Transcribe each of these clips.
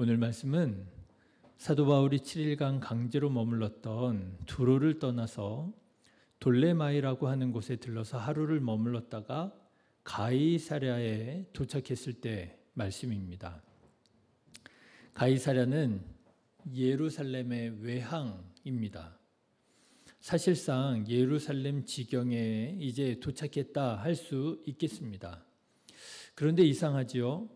오늘 말씀은 사도 바울이 7일간 강제로 머물렀던 두로를 떠나서 돌레마이라고 하는 곳에 들러서 하루를 머물렀다가 가이사랴에 도착했을 때 말씀입니다. 가이사랴는 예루살렘의 외항입니다. 사실상 예루살렘 지경에 이제 도착했다 할 수 있겠습니다. 그런데 이상하지요?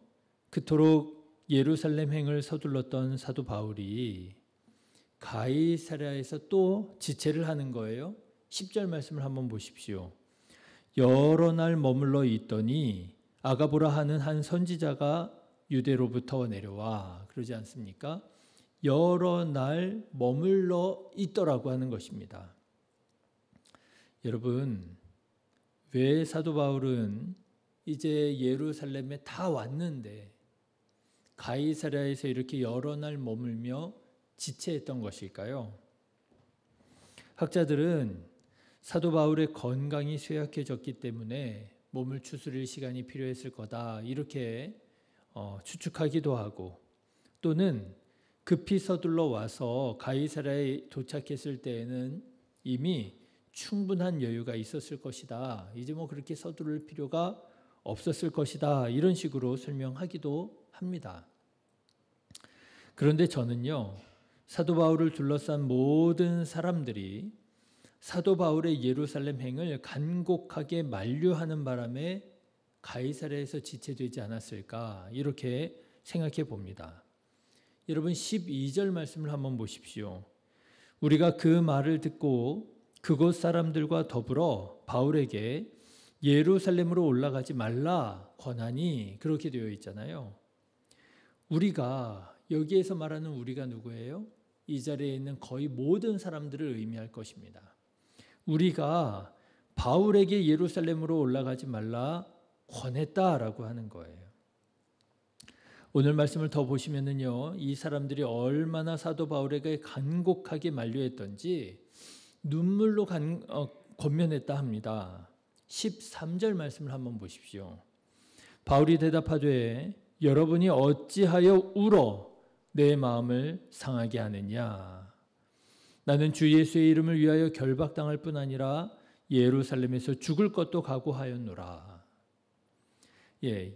그토록 예루살렘행을 서둘렀던 사도 바울이 가이사랴에서 또 지체를 하는 거예요. 10절 말씀을 한번 보십시오. 여러 날 머물러 있더니 아가보라 하는 한 선지자가 유대로부터 내려와, 그러지 않습니까? 여러 날 머물러 있더라고 하는 것입니다. 여러분, 왜 사도 바울은 이제 예루살렘에 다 왔는데 가이사랴에서 이렇게 여러 날 머물며 지체했던 것일까요? 학자들은 사도 바울의 건강이 쇠약해졌기 때문에 몸을 추스릴 시간이 필요했을 거다 이렇게 추측하기도 하고, 또는 급히 서둘러 와서 가이사랴에 도착했을 때에는 이미 충분한 여유가 있었을 것이다. 이제 그렇게 서두를 필요가 없었을 것이다. 이런 식으로 설명하기도 합니다. 그런데 저는요, 사도 바울을 둘러싼 모든 사람들이 사도 바울의 예루살렘 행을 간곡하게 만류하는 바람에 가이사랴에서 지체되지 않았을까 이렇게 생각해 봅니다. 여러분 12절 말씀을 한번 보십시오. 우리가 그 말을 듣고 그곳 사람들과 더불어 바울에게 예루살렘으로 올라가지 말라 권하니, 그렇게 되어 있잖아요. 우리가, 여기에서 말하는 우리가 누구예요? 이 자리에 있는 거의 모든 사람들을 의미할 것입니다. 우리가 바울에게 예루살렘으로 올라가지 말라 권했다라고 하는 거예요. 오늘 말씀을 더 보시면은요, 이 사람들이 얼마나 사도 바울에게 간곡하게 만류했던지 눈물로 권면했다 합니다. 13절 말씀을 한번 보십시오. 바울이 대답하되 여러분이 어찌하여 울어 내 마음을 상하게 하느냐. 나는 주 예수의 이름을 위하여 결박당할 뿐 아니라 예루살렘에서 죽을 것도 각오하였노라.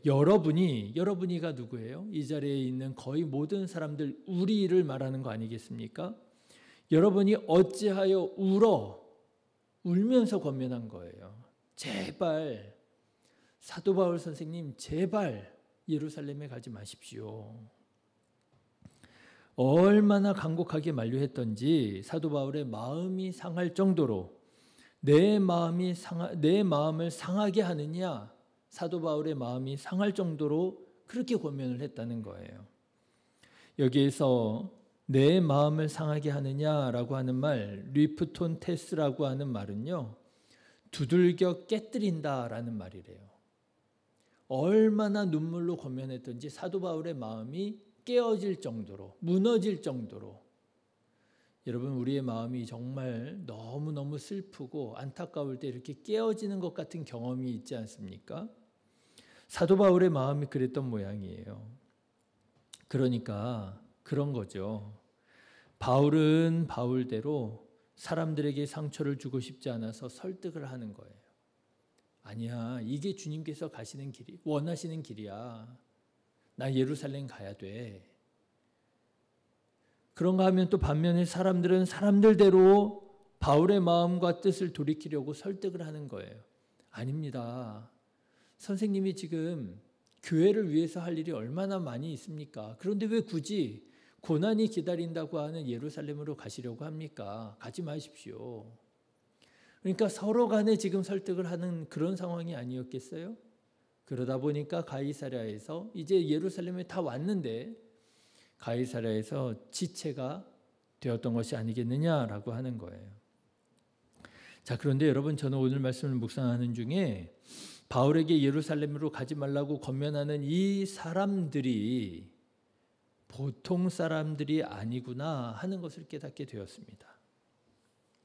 여러분이가 누구예요? 이 자리에 있는 거의 모든 사람들, 우리를 말하는 거 아니겠습니까? 여러분이 어찌하여 울면서 권면한 거예요. 제발, 사도 바울 선생님, 제발 예루살렘에 가지 마십시오. 얼마나 간곡하게 만류했던지 사도 바울의 마음이 상할 정도로, 내 마음을 상하게 하느냐, 사도 바울의 마음이 상할 정도로 그렇게 권면을 했다는 거예요. 여기에서 내 마음을 상하게 하느냐라고 하는 말, 리프톤 테스라고 하는 말은요, 두들겨 깨뜨린다라는 말이래요. 얼마나 눈물로 권면했던지 사도 바울의 마음이 깨어질 정도로, 무너질 정도로. 여러분, 우리의 마음이 정말 너무너무 슬프고 안타까울 때 이렇게 깨어지는 것 같은 경험이 있지 않습니까? 사도 바울의 마음이 그랬던 모양이에요. 그러니까 그런 거죠. 바울은 바울대로 사람들에게 상처를 주고 싶지 않아서 설득을 하는 거예요. 아니야, 이게 주님께서 가시는 길이, 원하시는 길이야. 나 예루살렘 가야 돼. 그런가 하면 또 반면에 사람들은 사람들대로 바울의 마음과 뜻을 돌이키려고 설득을 하는 거예요. 아닙니다. 선생님이 지금 교회를 위해서 할 일이 얼마나 많이 있습니까? 그런데 왜 굳이 고난이 기다린다고 하는 예루살렘으로 가시려고 합니까? 가지 마십시오. 그러니까 서로 간에 지금 설득을 하는 그런 상황이 아니었겠어요? 그러다 보니까 가이사랴에서 이제 예루살렘에 다 왔는데 가이사랴에서 지체가 되었던 것이 아니겠느냐라고 하는 거예요. 자, 그런데 여러분, 저는 오늘 말씀을 묵상하는 중에 바울에게 예루살렘으로 가지 말라고 권면하는 이 사람들이 보통 사람들이 아니구나 하는 것을 깨닫게 되었습니다.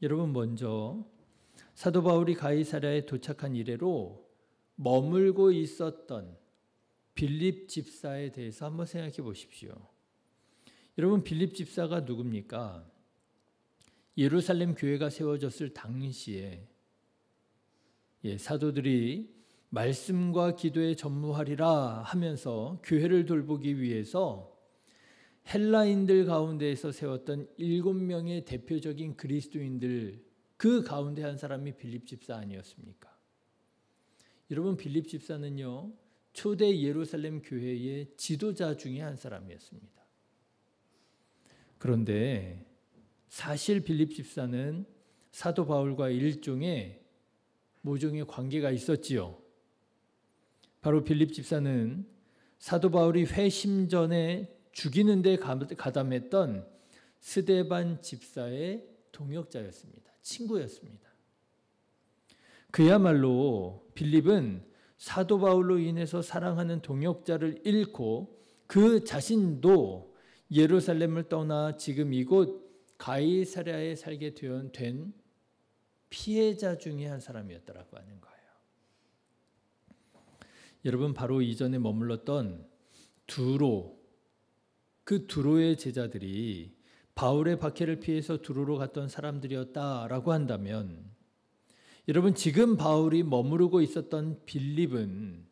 여러분, 먼저 사도 바울이 가이사랴에 도착한 이래로 머물고 있었던 빌립 집사에 대해서 한번 생각해 보십시오. 여러분, 빌립 집사가 누굽니까? 예루살렘 교회가 세워졌을 당시에 사도들이 말씀과 기도에 전무하리라 하면서 교회를 돌보기 위해서 헬라인들 가운데에서 세웠던 7명의 대표적인 그리스도인들, 그 가운데 한 사람이 빌립 집사 아니었습니까? 여러분, 빌립 집사는요, 초대 예루살렘 교회의 지도자 중에 한 사람이었습니다. 그런데 사실 빌립 집사는 사도 바울과 일종의 모종의 관계가 있었지요. 바로 빌립 집사는 사도 바울이 회심 전에 죽이는 데 가담했던 스데반 집사의 동역자였습니다. 친구였습니다. 그야말로 빌립은 사도 바울로 인해서 사랑하는 동역자를 잃고 그 자신도 예루살렘을 떠나 지금 이곳 가이사랴에 살게 된 피해자 중에 한 사람이었다라고 하는 거예요. 여러분, 바로 이전에 머물렀던 두로, 그 두로의 제자들이 바울의 박해를 피해서 두로로 갔던 사람들이었다라고 한다면, 여러분, 지금 바울이 머무르고 있었던 빌립은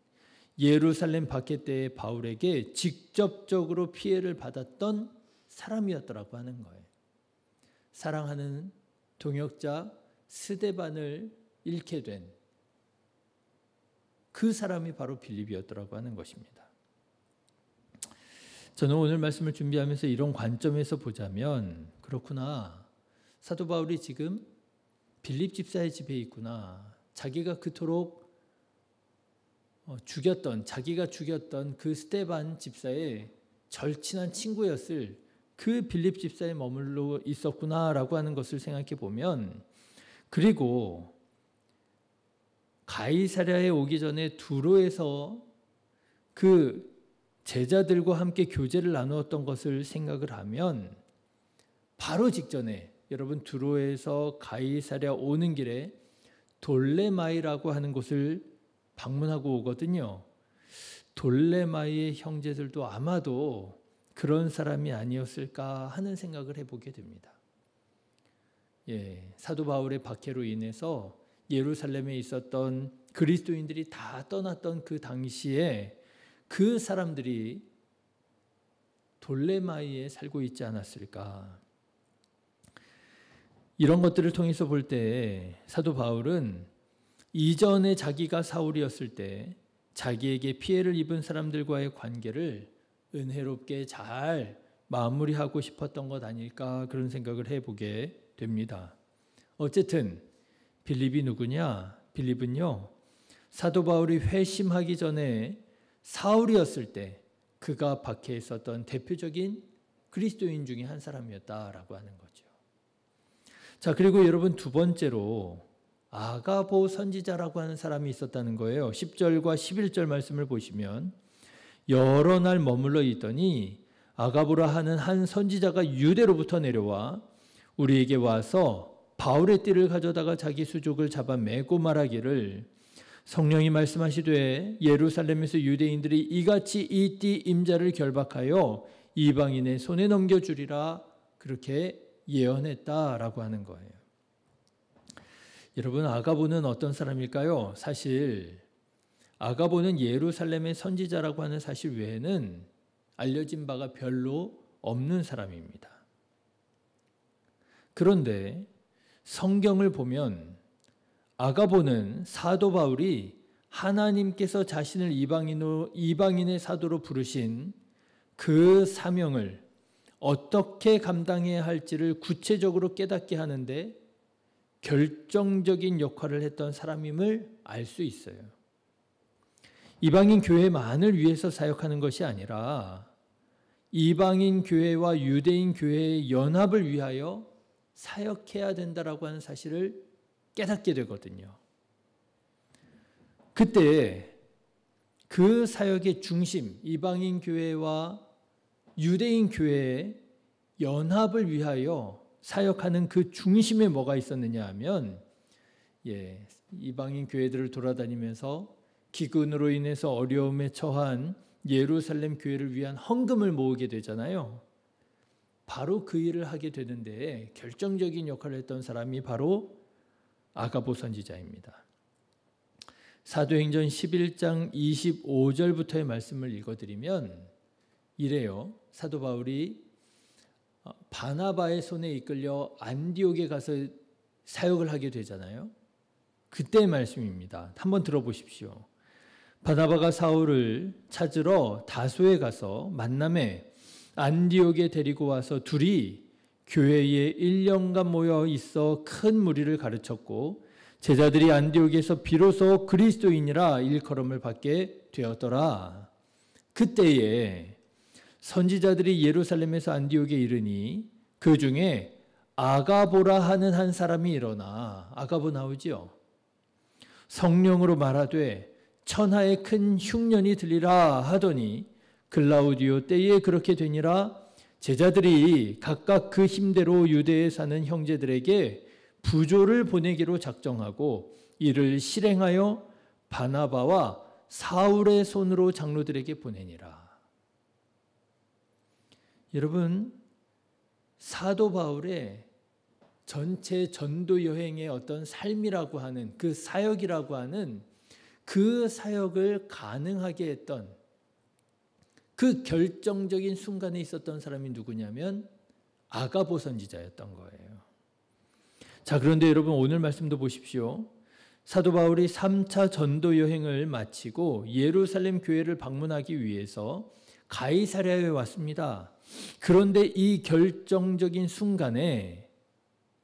예루살렘 박해 때 바울에게 직접적으로 피해를 받았던 사람이었더라고 하는 거예요. 사랑하는 동역자 스데반을 잃게 된 그 사람이 바로 빌립이었더라고 하는 것입니다. 저는 오늘 말씀을 준비하면서 이런 관점에서 보자면, 그렇구나, 사도 바울이 지금 빌립 집사의 집에 있구나. 자기가 그토록 자기가 죽였던 그 스데반 집사의 절친한 친구였을 그 빌립 집사에 머물러 있었구나라고 하는 것을 생각해 보면, 그리고 가이사랴에 오기 전에 두로에서 그 제자들과 함께 교제를 나누었던 것을 생각을 하면, 바로 직전에 여러분, 두로에서 가이사랴 오는 길에 돌레마이라고 하는 곳을 방문하고 오거든요. 돌레마이의 형제들도 아마도 그런 사람이 아니었을까 하는 생각을 해보게 됩니다. 사도 바울의 박해로 인해서 예루살렘에 있었던 그리스도인들이 다 떠났던 그 당시에 그 사람들이 돌레마이에 살고 있지 않았을까. 이런 것들을 통해서 볼 때 사도 바울은 이전에 자기가 사울이었을 때 자기에게 피해를 입은 사람들과의 관계를 은혜롭게 잘 마무리하고 싶었던 것 아닐까, 그런 생각을 해보게 됩니다. 어쨌든 빌립이 누구냐? 빌립은요, 사도 바울이 회심하기 전에 사울이었을 때 그가 박해에 있었던 대표적인 그리스도인 중에 한 사람이었다라고 하는 거죠. 자, 그리고 여러분, 두 번째로 아가보 선지자라고 하는 사람이 있었다는 거예요. 10절과 11절 말씀을 보시면, 여러 날 머물러 있더니 아가보라 하는 한 선지자가 유대로부터 내려와 우리에게 와서 바울의 띠를 가져다가 자기 수족을 잡아 매고 말하기를, 성령이 말씀하시되 예루살렘에서 유대인들이 이같이 이 띠 임자를 결박하여 이방인의 손에 넘겨주리라, 그렇게 예언했다라고 하는 거예요. 여러분, 아가보는 어떤 사람일까요? 사실 아가보는 예루살렘의 선지자라고 하는 사실 외에는 알려진 바가 별로 없는 사람입니다. 그런데 성경을 보면 아가보는 사도 바울이 하나님께서 자신을 이방인의 사도로 부르신 그 사명을 어떻게 감당해야 할지를 구체적으로 깨닫게 하는데 결정적인 역할을 했던 사람임을 알 수 있어요. 이방인 교회만을 위해서 사역하는 것이 아니라 이방인 교회와 유대인 교회의 연합을 위하여 사역해야 된다라고 하는 사실을 깨닫게 되거든요. 그때 그 사역의 중심, 이방인 교회와 유대인 교회의 연합을 위하여 사역하는 그 중심에 뭐가 있었느냐 하면, 이방인 교회들을 돌아다니면서 기근으로 인해서 어려움에 처한 예루살렘 교회를 위한 헌금을 모으게 되잖아요. 바로 그 일을 하게 되는데 결정적인 역할을 했던 사람이 바로 아가보 선지자입니다. 사도행전 11장 25절부터의 말씀을 읽어드리면 이래요. 사도 바울이 바나바의 손에 이끌려 안디옥에 가서 사역을 하게 되잖아요. 그때의 말씀입니다. 한번 들어보십시오. 바나바가 사울을 찾으러 다소에 가서 만남에 안디옥에 데리고 와서 둘이 교회에 1년간 모여 있어 큰 무리를 가르쳤고 제자들이 안디옥에서 비로소 그리스도인이라 일컬음을 받게 되었더라. 그때에 선지자들이 예루살렘에서 안디옥에 이르니 그 중에 아가보라 하는 한 사람이 일어나, 아가보 나오지요. 성령으로 말하되 천하에 큰 흉년이 들리라 하더니 글라우디오 때에 그렇게 되니라. 제자들이 각각 그 힘대로 유대에 사는 형제들에게 부조를 보내기로 작정하고 이를 실행하여 바나바와 사울의 손으로 장로들에게 보내니라. 여러분, 사도 바울의 전체 전도 여행의 어떤 삶이라고 하는 그 사역이라고 하는 그 사역을 가능하게 했던 그 결정적인 순간에 있었던 사람이 누구냐면 아가보 선지자였던 거예요. 자, 그런데 여러분 오늘 말씀도 보십시오. 사도 바울이 3차 전도 여행을 마치고 예루살렘 교회를 방문하기 위해서 가이사랴에 왔습니다. 그런데 이 결정적인 순간에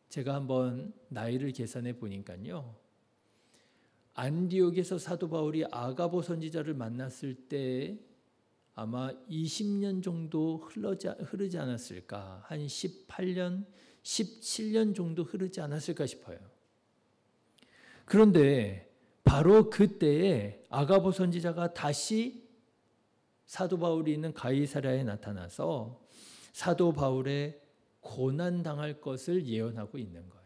제가 한번 나이를 계산해 보니까요. 안디옥에서 사도 바울이 아가보 선지자를 만났을 때 아마 20년 정도 흐르지 않았을까? 한 18년, 17년 정도 흐르지 않았을까 싶어요. 그런데 바로 그때에 아가보 선지자가 다시 사도 바울이 있는 가이사랴에 나타나서 사도 바울의 고난당할 것을 예언하고 있는 거예요.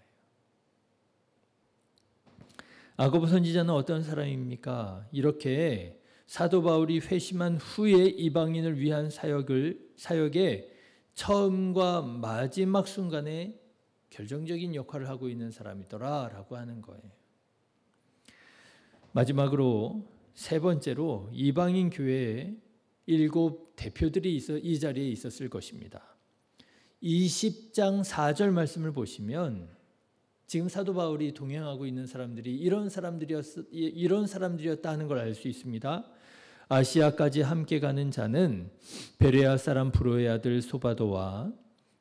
아가보 선지자는 어떤 사람입니까? 이렇게 사도 바울이 회심한 후에 이방인을 위한 사역의 처음과 마지막 순간에 결정적인 역할을 하고 있는 사람이더라라고 하는 거예요. 마지막으로 세 번째로 이방인 교회에 7 대표들이 이 자리에 있었을 것입니다. 20장 4절 말씀을 보시면 지금 사도 바울이 동행하고 있는 사람들이 이런 사람들이었다 하는 걸 알 수 있습니다. 아시아까지 함께 가는 자는 베레아 사람 브로의 아들 소바도와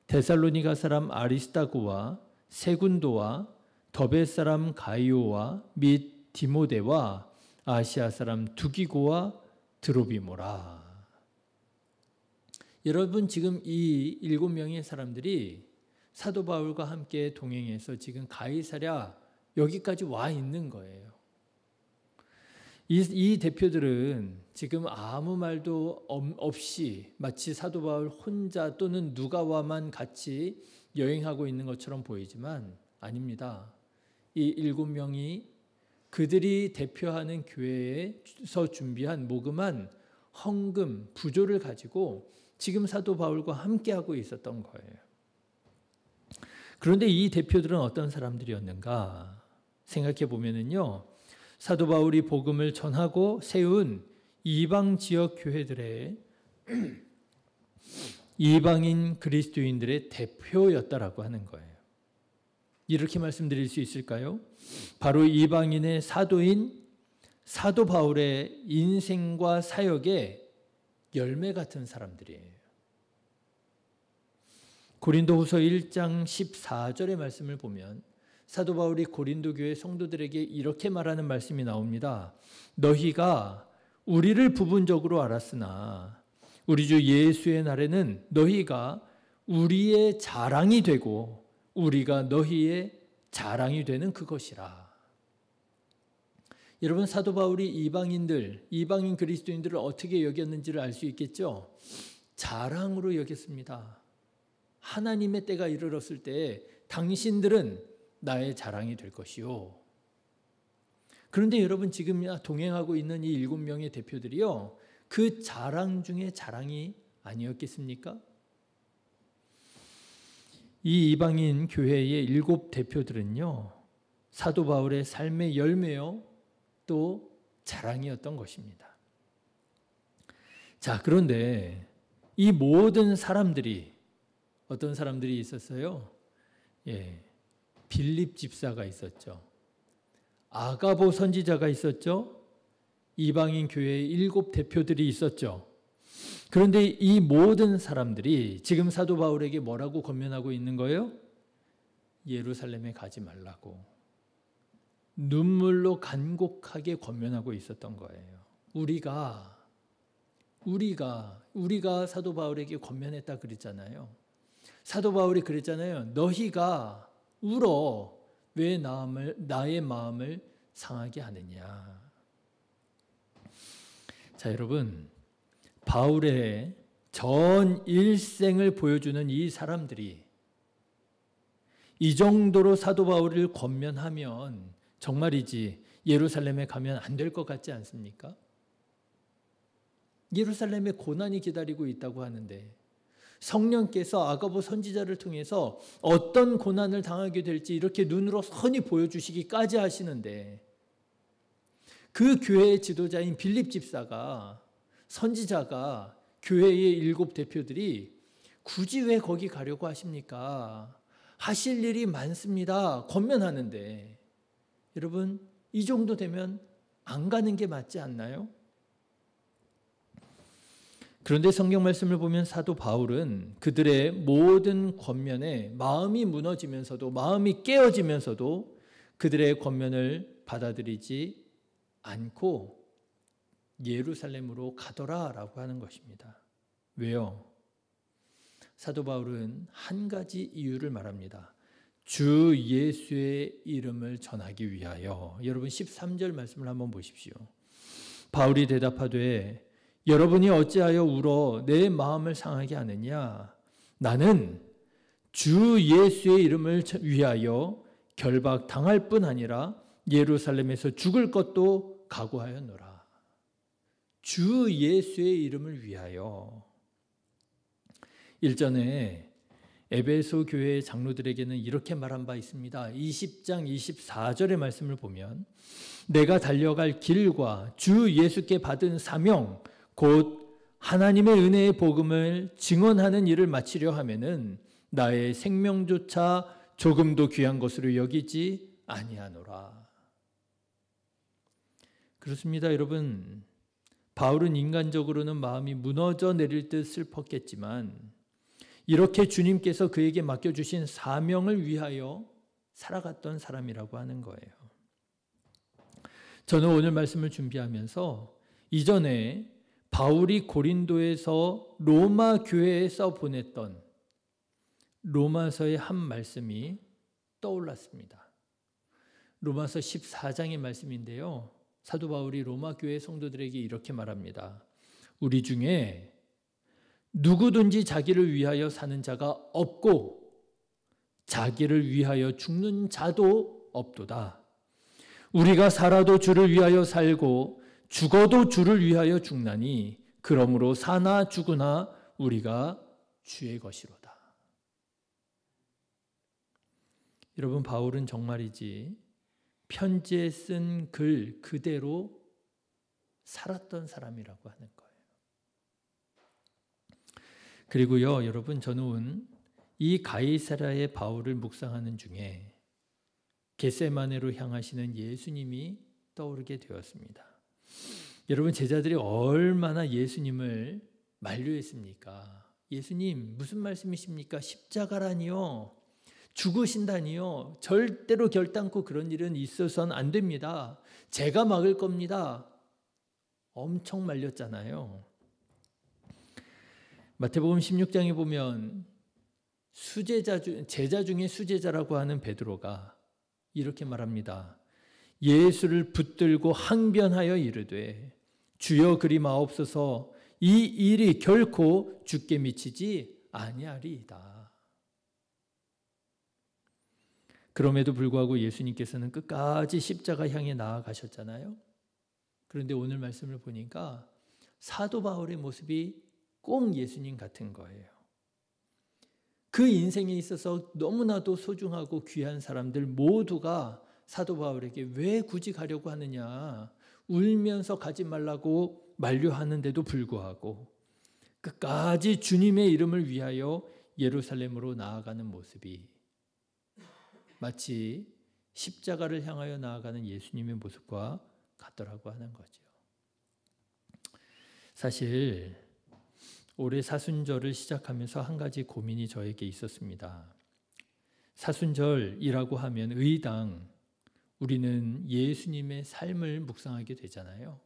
데살로니가 사람 아리스타고와 세군도와 더베 사람 가이오와 및 디모데와 아시아 사람 두기고와 드로비모라. 여러분 지금 이 7명의 사람들이 사도 바울과 함께 동행해서 지금 가이사랴 여기까지 와 있는 거예요. 이 대표들은 지금 아무 말도 없이 마치 사도 바울 혼자 또는 누가와만 같이 여행하고 있는 것처럼 보이지만 아닙니다. 이 7명이 그들이 대표하는 교회에서 준비한 모금한 헌금, 부조를 가지고 지금 사도 바울과 함께하고 있었던 거예요. 그런데 이 대표들은 어떤 사람들이었는가 생각해 보면은요, 사도 바울이 복음을 전하고 세운 이방 지역 교회들의 이방인 그리스도인들의 대표였다라고 하는 거예요. 이렇게 말씀드릴 수 있을까요? 바로 이방인의 사도인 사도 바울의 인생과 사역의 열매 같은 사람들이에요. 고린도후서 1장 14절의 말씀을 보면 사도 바울이 고린도 교회 성도들에게 이렇게 말하는 말씀이 나옵니다. 너희가 우리를 부분적으로 알았으나 우리 주 예수의 날에는 너희가 우리의 자랑이 되고 우리가 너희의 자랑이 되는 그것이라. 여러분 사도 바울이 이방인 그리스도인들을 어떻게 여겼는지를 알 수 있겠죠? 자랑으로 여겼습니다. 하나님의 때가 이르렀을 때 당신들은 나의 자랑이 될 것이요. 그런데 여러분 지금 동행하고 있는 이 7명의 대표들이요, 그 자랑 중에 자랑이 아니었겠습니까? 이 이방인 교회의 7 대표들은요, 사도 바울의 삶의 열매요, 또 자랑이었던 것입니다. 자, 그런데 이 모든 사람들이 어떤 사람들이 있었어요? 빌립 집사가 있었죠. 아가보 선지자가 있었죠. 이방인 교회의 7 대표들이 있었죠. 그런데 이 모든 사람들이 지금 사도 바울에게 뭐라고 권면하고 있는 거예요? 예루살렘에 가지 말라고 눈물로 간곡하게 권면하고 있었던 거예요. 우리가 사도 바울에게 권면했다 그랬잖아요. 사도 바울이 그랬잖아요. 너희가 울어 왜 나의 마음을 상하게 하느냐. 자, 여러분, 바울의 전 일생을 보여주는 이 사람들이 이 정도로 사도 바울을 권면하면 정말이지 예루살렘에 가면 안 될 것 같지 않습니까? 예루살렘에 고난이 기다리고 있다고 하는데 성령께서 아가보 선지자를 통해서 어떤 고난을 당하게 될지 이렇게 눈으로 선히 보여주시기까지 하시는데 그 교회의 지도자인 빌립 집사가, 선지자가, 교회의 7 대표들이 굳이 왜 거기 가려고 하십니까? 하실 일이 많습니다. 권면하는데 여러분, 이 정도 되면 안 가는 게 맞지 않나요? 그런데 성경 말씀을 보면 사도 바울은 그들의 모든 권면에 마음이 무너지면서도, 마음이 깨어지면서도 그들의 권면을 받아들이지 않고 예루살렘으로 가더라라고 하는 것입니다. 왜요? 사도 바울은 한 가지 이유를 말합니다. 주 예수의 이름을 전하기 위하여. 여러분 13절 말씀을 한번 보십시오. 바울이 대답하되 여러분이 어찌하여 울어 내 마음을 상하게 하느냐? 나는 주 예수의 이름을 위하여 결박당할 뿐 아니라 예루살렘에서 죽을 것도 각오하였노라. 주 예수의 이름을 위하여. 일전에 에베소 교회의 장로들에게는 이렇게 말한 바 있습니다. 20장 24절의 말씀을 보면 내가 달려갈 길과 주 예수께 받은 사명 곧 하나님의 은혜의 복음을 증언하는 일을 마치려 하면은 나의 생명조차 조금도 귀한 것으로 여기지 아니하노라. 그렇습니다, 여러분. 바울은 인간적으로는 마음이 무너져 내릴 듯 슬펐겠지만 이렇게 주님께서 그에게 맡겨주신 사명을 위하여 살아갔던 사람이라고 하는 거예요. 저는 오늘 말씀을 준비하면서 이전에 바울이 고린도에서 로마 교회에 써 보냈던 로마서의 한 말씀이 떠올랐습니다. 로마서 14장의 말씀인데요. 사도 바울이 로마 교회 성도들에게 이렇게 말합니다. 우리 중에 누구든지 자기를 위하여 사는 자가 없고 자기를 위하여 죽는 자도 없도다. 우리가 살아도 주를 위하여 살고 죽어도 주를 위하여 죽나니 그러므로 사나 죽으나 우리가 주의 것이로다. 여러분, 바울은 정말이지 편지에 쓴 글 그대로 살았던 사람이라고 하는 거예요. 그리고요, 여러분, 저는 이 가이사랴의 바울을 묵상하는 중에 겟세마네로 향하시는 예수님이 떠오르게 되었습니다. 여러분, 제자들이 얼마나 예수님을 만류했습니까? 예수님, 무슨 말씀이십니까? 십자가라니요? 죽으신다니요? 절대로 결단코 그런 일은 있어서는 안 됩니다. 제가 막을 겁니다. 엄청 말렸잖아요. 마태복음 16장에 보면 제자 중에 수제자라고 하는 베드로가 이렇게 말합니다. 예수를 붙들고 항변하여 이르되 주여 그리 마옵소서 이 일이 결코 주께 미치지 아니하리이다. 그럼에도 불구하고 예수님께서는 끝까지 십자가 향해 나아가셨잖아요. 그런데 오늘 말씀을 보니까 사도 바울의 모습이 꼭 예수님 같은 거예요. 그 그 인생에 있어서 너무나도 소중하고 귀한 사람들 모두가 사도 바울에게 왜 굳이 가려고 하느냐, 울면서 가지 말라고 만류하는데도 불구하고 끝까지 주님의 이름을 위하여 예루살렘으로 나아가는 모습이 마치 십자가를 향하여 나아가는 예수님의 모습과 같더라고 하는 거죠. 사실 올해 사순절을 시작하면서 한 가지 고민이 저에게 있었습니다. 사순절이라고 하면 의당 우리는 예수님의 삶을 묵상하게 되잖아요.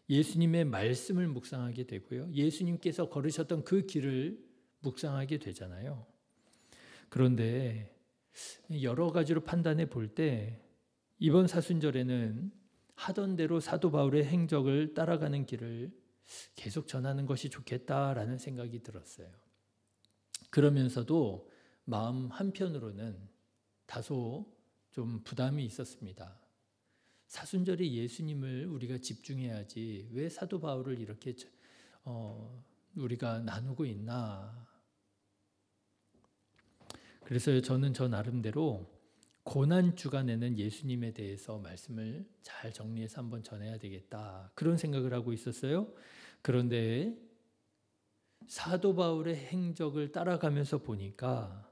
예수님의 말씀을 묵상하게 되고요. 예수님께서 걸으셨던 그 길을 묵상하게 되잖아요. 그런데 여러 가지로 판단해 볼 때 이번 사순절에는 하던 대로 사도 바울의 행적을 따라가는 길을 계속 전하는 것이 좋겠다라는 생각이 들었어요. 그러면서도 마음 한편으로는 다소 좀 부담이 있었습니다. 사순절에 예수님을 우리가 집중해야지 왜 사도 바울을 이렇게 우리가 나누고 있나. 그래서 저는 저 나름대로 고난 주간에는 예수님에 대해서 말씀을 잘 정리해서 한번 전해야 되겠다. 그런 생각을 하고 있었어요. 그런데 사도 바울의 행적을 따라가면서 보니까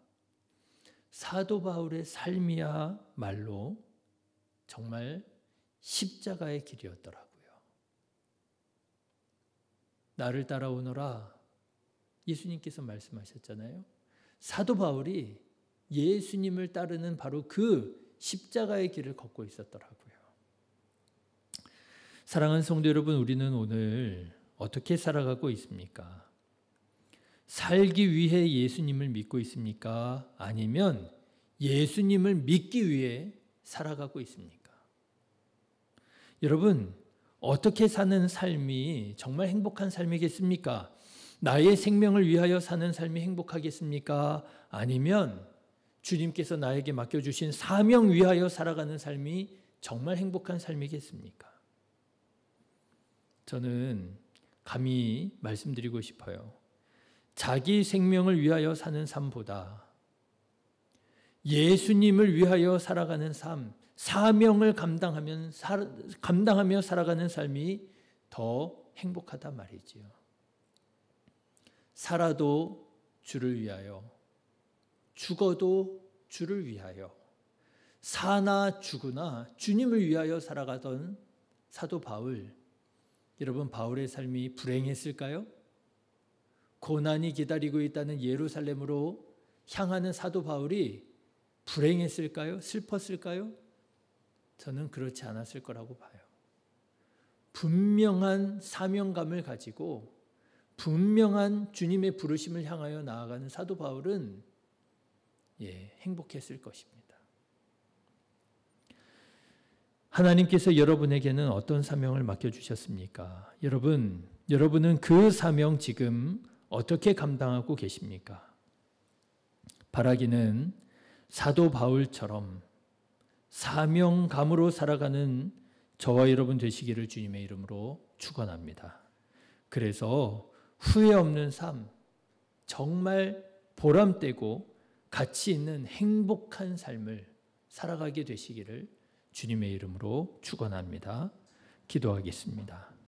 사도 바울의 삶이야말로 정말 십자가의 길이었더라고요. 나를 따라오너라 예수님께서 말씀하셨잖아요. 사도 바울이 예수님을 따르는 바로 그 십자가의 길을 걷고 있었더라고요. 사랑하는 성도 여러분, 우리는 오늘 어떻게 살아가고 있습니까? 살기 위해 예수님을 믿고 있습니까? 아니면 예수님을 믿기 위해 살아가고 있습니까? 여러분, 어떻게 사는 삶이 정말 행복한 삶이겠습니까? 나의 생명을 위하여 사는 삶이 행복하겠습니까? 아니면 주님께서 나에게 맡겨주신 사명 위하여 살아가는 삶이 정말 행복한 삶이겠습니까? 저는 감히 말씀드리고 싶어요. 자기 생명을 위하여 사는 삶보다 예수님을 위하여 살아가는 삶, 사명을 감당하며 살아가는 삶이 더 행복하단 말이지요. 살아도 주를 위하여, 죽어도 주를 위하여, 사나 죽으나 주님을 위하여 살아가던 사도 바울, 여러분 바울의 삶이 불행했을까요? 고난이 기다리고 있다는 예루살렘으로 향하는 사도 바울이 불행했을까요? 슬펐을까요? 저는 그렇지 않았을 거라고 봐요. 분명한 사명감을 가지고 분명한 주님의 부르심을 향하여 나아가는 사도 바울은 행복했을 것입니다. 하나님께서 여러분에게는 어떤 사명을 맡겨주셨습니까? 여러분은 그 사명 지금 어떻게 감당하고 계십니까? 바라기는 사도 바울처럼 사명감으로 살아가는 저와 여러분 되시기를 주님의 이름으로 축원합니다. 그래서 후회 없는 삶, 정말 보람되고 가치 있는 행복한 삶을 살아가게 되시기를 주님의 이름으로 축원합니다. 기도하겠습니다.